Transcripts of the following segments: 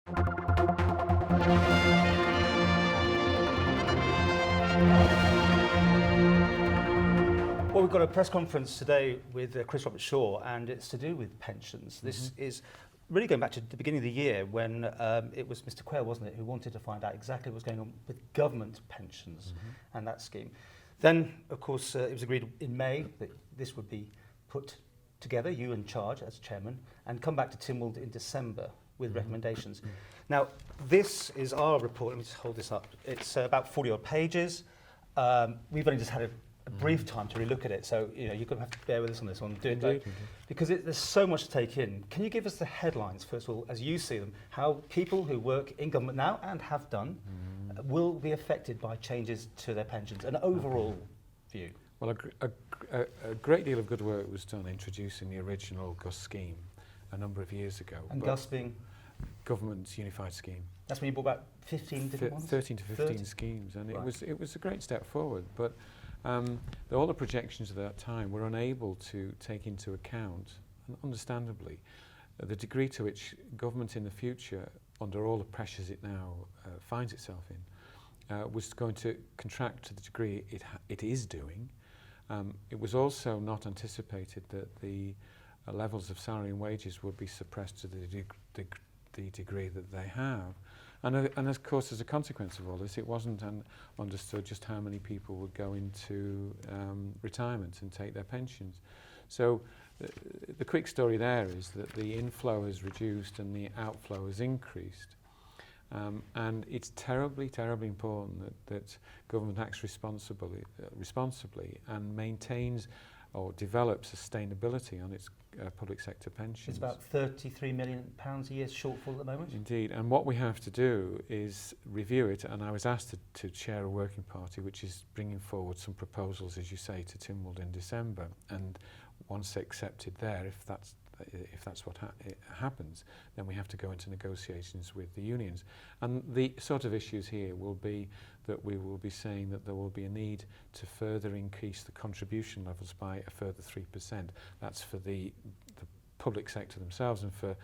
Well, we've got a press conference today with Chris Robertshaw, and it's to do with pensions. This is really going back to the beginning of the year when it was Mr. Quayle, wasn't it, who wanted to find out exactly what was going on with government pensions and that scheme. Then, of course, it was agreed in May that this would be put together, you in charge as chairman, and come back to Tynwald in December with recommendations. Now, this is our report. Let me just hold this up. It's about 40-odd pages. We've only just had a brief time to relook at it, so you're going to have to bear with us on this one. Because there's so much to take in. Can you give us the headlines, first of all, as you see them, how people who work in government now and have done will be affected by changes to their pensions, an overall view? Well, a great deal of good work was done introducing the original GUS scheme a number of years ago. And GUS being? Government's Unified Scheme. That's when you brought about 15 different ones? 13 to 15 schemes, and right. it was a great step forward, but all the projections at that time were unable to take into account, and understandably, the degree to which government in the future, under all the pressures it now finds itself in, was going to contract to the degree it is doing. It was also not anticipated that the levels of salary and wages would be suppressed to the degree that they have. And of course, as a consequence of all this, it wasn't understood just how many people would go into retirement and take their pensions. So the quick story there is that the inflow has reduced and the outflow has increased. And it's terribly, terribly important that government acts responsibly and maintains or develops sustainability on its public sector pensions. It's about £33 million a year shortfall at the moment. Indeed, and what we have to do is review it, and I was asked to chair a working party which is bringing forward some proposals, as you say, to Tynwald in December, and once accepted there, if that's what happens, then we have to go into negotiations with the unions. And the sort of issues here will be that we will be saying that there will be a need to further increase the contribution levels by a further 3%. That's for the public sector themselves, and for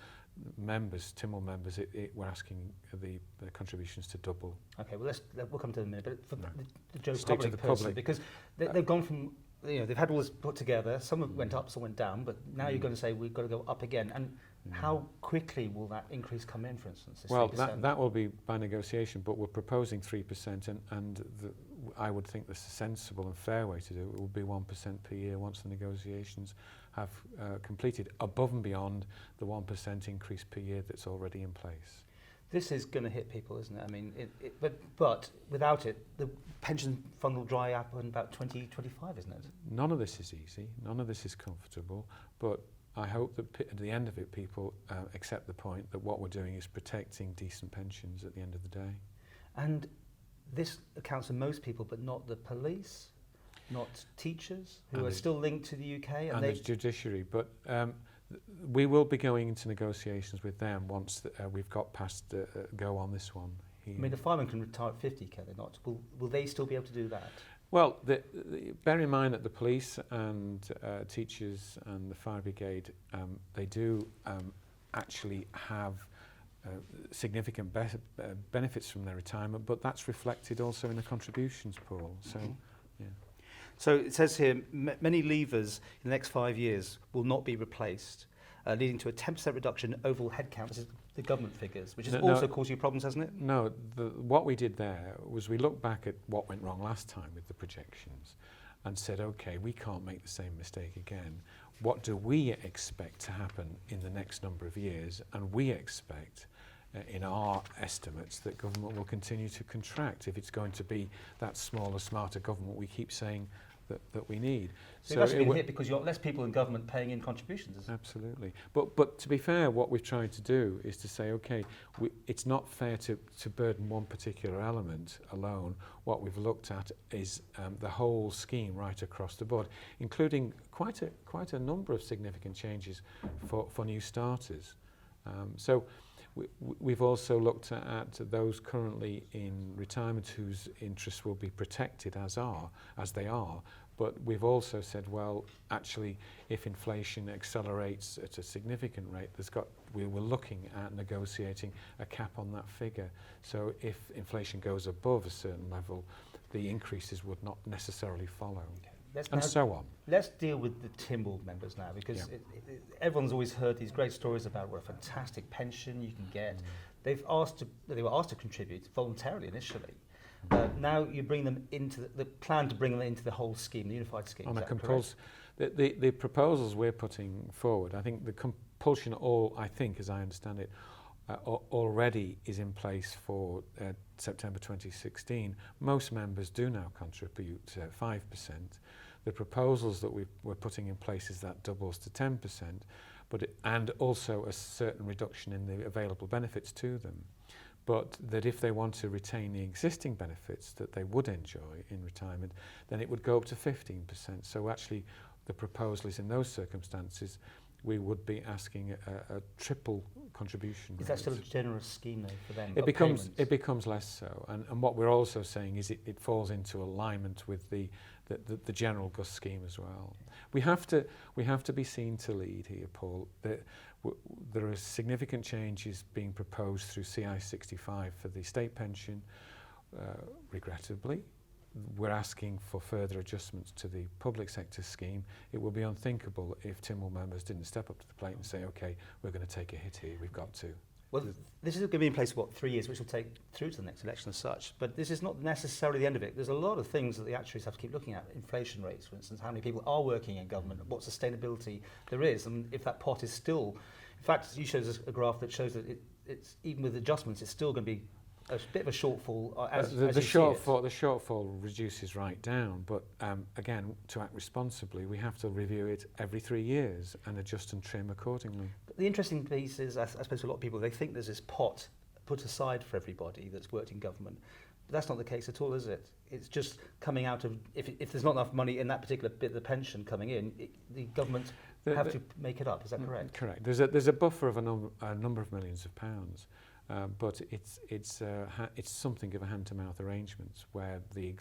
members, Tynwald members, we're asking the contributions to double. Okay, well we'll come to it in a minute, but for the Joe Stick public to the person, public. because they've gone from, they've had all this put together, some went up, some went down, but now you're going to say we've got to go up again. And how quickly will that increase come in, for instance? Well, that will be by negotiation, but we're proposing 3%, and I would think the sensible and fair way to do it would be 1% per year once the negotiations have completed, above and beyond the 1% increase per year that's already in place. This is going to hit people, isn't it? I mean, but without it, the pension fund will dry up in about 2025, isn't it? None of this is easy. None of this is comfortable. But I hope that at the end of it, people accept the point that what we're doing is protecting decent pensions at the end of the day. And this accounts for most people, but not the police, not teachers, who are still linked to the UK. And the judiciary. But we will be going into negotiations with them once we've got past go on this one. I mean, the firemen can retire at 50, can they not? Will they still be able to do that? Well, bear in mind that the police and teachers and the fire brigade, they do actually have significant benefits from their retirement, but that's reflected also in the contributions, Paul. So, yeah. So it says here, many leavers in the next 5 years will not be replaced, leading to a 10% reduction in overall headcount. This is the government figures, which has also caused you problems, hasn't it? No, what we did there was we looked back at what went wrong last time with the projections and said, okay, we can't make the same mistake again. What do we expect to happen in the next number of years? And we expect, in our estimates, that government will continue to contract if it's going to be that smaller, smarter government we keep saying that we need. So you've actually been hit because you've got less people in government paying in contributions. Absolutely. But to be fair, what we've tried to do is to say, okay, it's not fair to burden one particular element alone. What we've looked at is the whole scheme right across the board, including quite a number of significant changes for new starters. So We've also looked at those currently in retirement whose interests will be protected as they are. But we've also said, well, actually, if inflation accelerates at a significant rate, we're looking at negotiating a cap on that figure. So if inflation goes above a certain level, the increases would not necessarily follow. And so on. Let's deal with the Tynwald members now, because everyone's always heard these great stories about what a fantastic pension you can get. They were asked to contribute voluntarily initially. Now you bring them into the plan to bring them into the whole scheme, the unified scheme. On a compulsion, the proposals we're putting forward, I think the compulsion, I think, as I understand it, already is in place for September 2016. Most members do now contribute 5%. The proposals that we're putting in place is that doubles to 10%, and also a certain reduction in the available benefits to them. But that if they want to retain the existing benefits that they would enjoy in retirement, then it would go up to 15%. So actually, the proposal is in those circumstances, we would be asking a triple contribution. Is that still a generous scheme though for them? It becomes less so, and what we're also saying is it falls into alignment with the general GUS scheme as well. We have to be seen to lead here, Paul. There are significant changes being proposed through CI 65 for the state pension. Regrettably, we're asking for further adjustments to the public sector scheme. It would be unthinkable if Tynwald members didn't step up to the plate and say, OK, we're going to take a hit here, we've got to. Well, this is going to be in place for 3 years, which will take through to the next election as such. But this is not necessarily the end of it. There's a lot of things that the actuaries have to keep looking at. Inflation rates, for instance, how many people are working in government, what sustainability there is, and if that pot is still... In fact, you showed us a graph that shows that it's even with adjustments, it's still going to be a bit of a shortfall. The shortfall reduces right down, but again, to act responsibly, we have to review it every 3 years and adjust and trim accordingly. But the interesting piece is, I suppose for a lot of people, they think there's this pot put aside for everybody that's worked in government. But that's not the case at all, is it? It's just coming out of, if there's not enough money in that particular bit of the pension coming in, the government have to make it up. Is that correct? Correct. There's a buffer of a number of millions of pounds. But it's something of a hand-to-mouth arrangement where the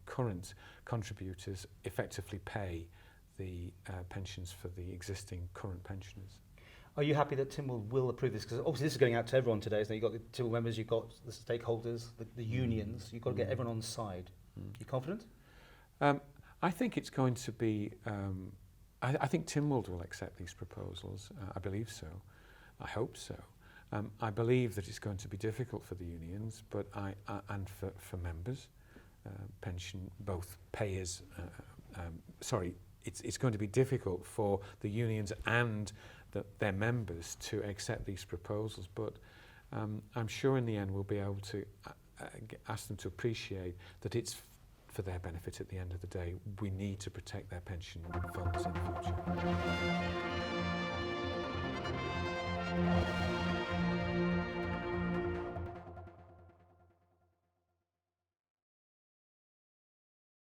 current contributors effectively pay the pensions for the existing current pensioners. Are you happy that Tynwald will approve this? Because obviously this is going out to everyone today. So you've got the Tynwald members, you've got the stakeholders, the unions. You've got to get everyone on side. You confident? I think it's going to be... I think Tynwald will accept these proposals. I believe so. I hope so. I believe that it's going to be difficult for the unions, but and for members, pension, both payers. It's going to be difficult for the unions and their members to accept these proposals. But I'm sure in the end we'll be able to ask them to appreciate that it's for their benefit at the end of the day. We need to protect their pension funds in the future.